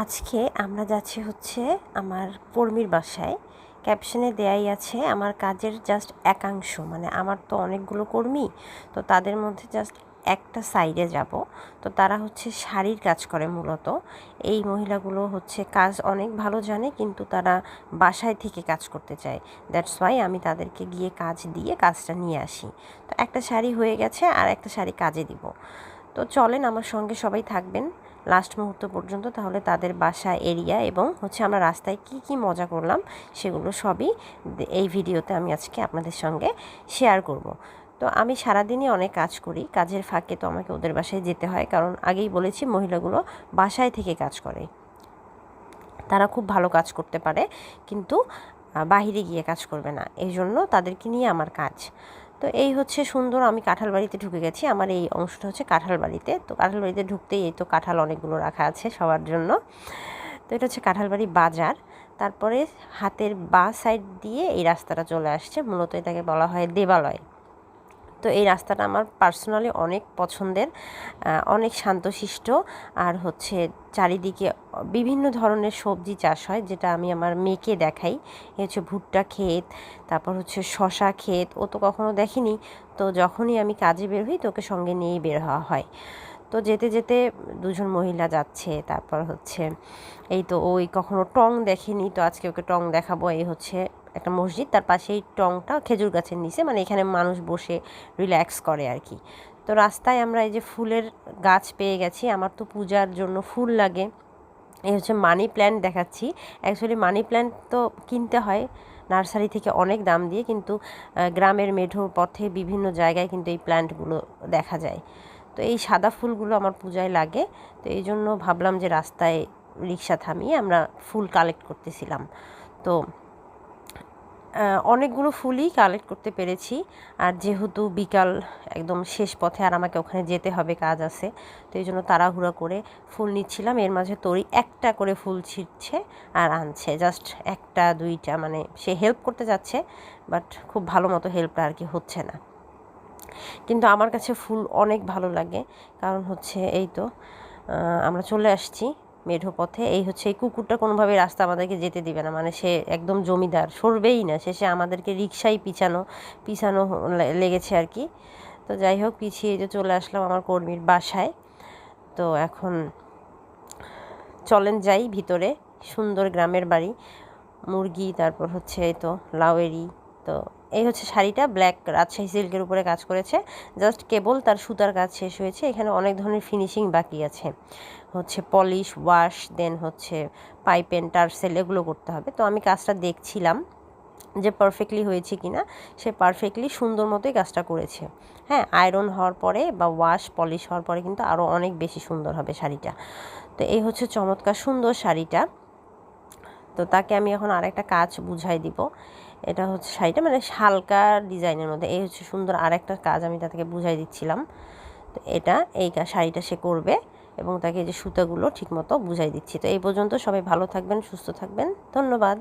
আজকে আমরা যাচ্ছি হচ্ছে আমার কর্মীর বাসায়। ক্যাপশনে দেয়াই আছে আমার কাজের জাস্ট একাংশ, মানে আমার তো অনেকগুলো কর্মী, তো তাদের মধ্যে জাস্ট একটা সাইডে যাব। তো তারা হচ্ছে শাড়ির কাজ করে মূলত। এই মহিলাগুলো হচ্ছে কাজ অনেক ভালো জানে, কিন্তু তারা বাসায় থেকে কাজ করতে চায়। দ্যাটস ওয়াই আমি তাদেরকে গিয়ে কাজ দিয়ে কাজটা নিয়ে আসি। তো একটা শাড়ি হয়ে গেছে, আর একটা শাড়ি কাজে দিব। তো চলেন আমার সঙ্গে সবাই থাকবেন লাস্ট মুহূর্ত পর্যন্ত, তাহলে তাদের বাসা এরিয়া এবং হচ্ছে আমরা রাস্তায় কি কি মজা করলাম সেগুলো সবই এই ভিডিওতে আমি আজকে আপনাদের সঙ্গে শেয়ার করব। তো আমি সারাদিনই অনেক কাজ করি, কাজের ফাঁকে তো আমাকে ওদের বাসায় যেতে হয়, কারণ আগেই বলেছি মহিলাগুলো বাসায় থেকে কাজ করে। তারা খুব ভালো কাজ করতে পারে, কিন্তু বাহিরে গিয়ে কাজ করবে না, এই জন্য তাদেরকে নিয়ে আমার কাজ। তো এই হচ্ছে সুন্দর, আমি কাঁঠাল বাড়িতে ঢুকে গেছি। আমার এই অংশটা হচ্ছে কাঁঠাল বাড়িতে। তো কাঁঠাল বাড়িতে ঢুকতেই এই তো কাঁঠাল অনেকগুলো রাখা আছে সবার জন্য। তো এটা হচ্ছে কাঁঠালবাড়ি বাজার। তারপরে হাতের বাঁ সাইড দিয়ে এই রাস্তাটা চলে আসছে, মূলত এটাকে বলা হয় দেবালয়। তো এই রাস্তাটা আমার পার্সোনালি অনেক পছন্দের, অনেক শান্তশিষ্ট, আর হচ্ছে চারিদিকে বিভিন্ন ধরনের সবজি চাষ হয়, যেটা আমি আমার মেয়েকে দেখাই। এ হচ্ছে ভুট্টা ক্ষেত, তারপর হচ্ছে শশা ক্ষেত, ও তো কখনো দেখেনি। তো যখনই আমি কাজে বের হই তো ওকে সঙ্গে নিয়েই বের হওয়া হয়। তো যেতে যেতে দুজন মহিলা যাচ্ছে, তারপর হচ্ছে এই তো ওই কখনো টং দেখেনি, তো আজকে ওকে টং দেখাবো। এই হচ্ছে একটা মসজিদ, তার পাশেই টংটা খেজুর গাছের নিচে, মানে এখানে মানুষ বসে রিল্যাক্স করে আর কি। তো রাস্তায় আমরা এই যে ফুলের গাছ পেয়ে গেছি, আমার তো পূজার জন্য ফুল লাগে। এই হচ্ছে মানি প্ল্যান্ট দেখাচ্ছি। অ্যাকচুয়ালি মানি প্ল্যান্ট তো কিনতে হয় নার্সারি থেকে অনেক দাম দিয়ে, কিন্তু গ্রামের মেঠো পথে বিভিন্ন জায়গায় কিন্তু এই প্ল্যান্টগুলো দেখা যায়। তো এই সাদা ফুলগুলো আমার পূজায় লাগে, তো এই জন্য ভাবলাম যে রাস্তায় রিক্সা থামিয়ে আমরা ফুল কালেক্ট করতেছিলাম। তো অনেকগুলো ফুলই কালেক্ট করতে পেরেছি। আর যেহেতু বিকাল একদম শেষ পথে, আর আমাকে ওখানে যেতে হবে, কাজ আছে, তো এই জন্য তাড়াহুড়া করে ফুল নিচ্ছিলাম। এর মাঝে তোরই একটা করে ফুল ছিঁড়ছে আর আনছে, জাস্ট একটা দুইটা, মানে সে হেল্প করতে যাচ্ছে, বাট খুব ভালো মতো হেল্পটা আর কি হচ্ছে না। কিন্তু আমার কাছে ফুল অনেক ভালো লাগে, কারণ হচ্ছে এই তো আমরা চলে আসছি মেঠো পথে। এই হচ্ছে এই কুকুরটা কোনোভাবেই রাস্তা আমাদেরকে যেতে দিবে না, মানে সে একদম জমিদার, সরবেই না। শেষে আমাদেরকে রিক্সায় পিছানো লেগেছে আর কি। তো যাই হোক, পিছিয়ে যে চলে আসলাম আমার কর্মীর বাসায়। তো এখন চলেন যাই ভিতরে। সুন্দর গ্রামের বাড়ি, মুরগি, তারপর হচ্ছে এই তো লাউয়েরি। তো এই হচ্ছে শাড়িটা ব্ল্যাক রাজশাহী সিল্কের উপরে কাজ করেছে, জাস্ট কেবল তার সুতার কাজ শেষ হয়েছে। এখানে অনেক ধরনের ফিনিশিং বাকি আছে, হচ্ছে পলিশ, ওয়াশ, দেন হচ্ছে পাইপ এন্ড টার্সেল, এগুলো করতে হবে। তো আমি কাজটা দেখছিলাম যে পারফেক্টলি হয়েছে কি না। সে পারফেক্টলি সুন্দর মতোই কাজটা করেছে। হ্যাঁ, আয়রন হওয়ার পরে বা ওয়াশ পলিশ হওয়ার পরে কিন্তু আরও অনেক বেশি সুন্দর হবে শাড়িটা। তো এই হচ্ছে চমৎকার সুন্দর শাড়িটা। তো তাকে আমি এখন আরেকটা কাজ বুঝাই দিব। এটা হচ্ছে শাড়িটা মানে হালকা ডিজাইনের মধ্যে, এই হচ্ছে সুন্দর আরেকটা কাজ আমি তাকে বুঝাই দিচ্ছিলাম। তো এই শাড়িটা সে করবে, এবং তাকে যে সুতাগুলো ঠিকমতো বুঝাই দিচ্ছি। তো এই পর্যন্ত সবাই ভালো থাকবেন, সুস্থ থাকবেন, ধন্যবাদ।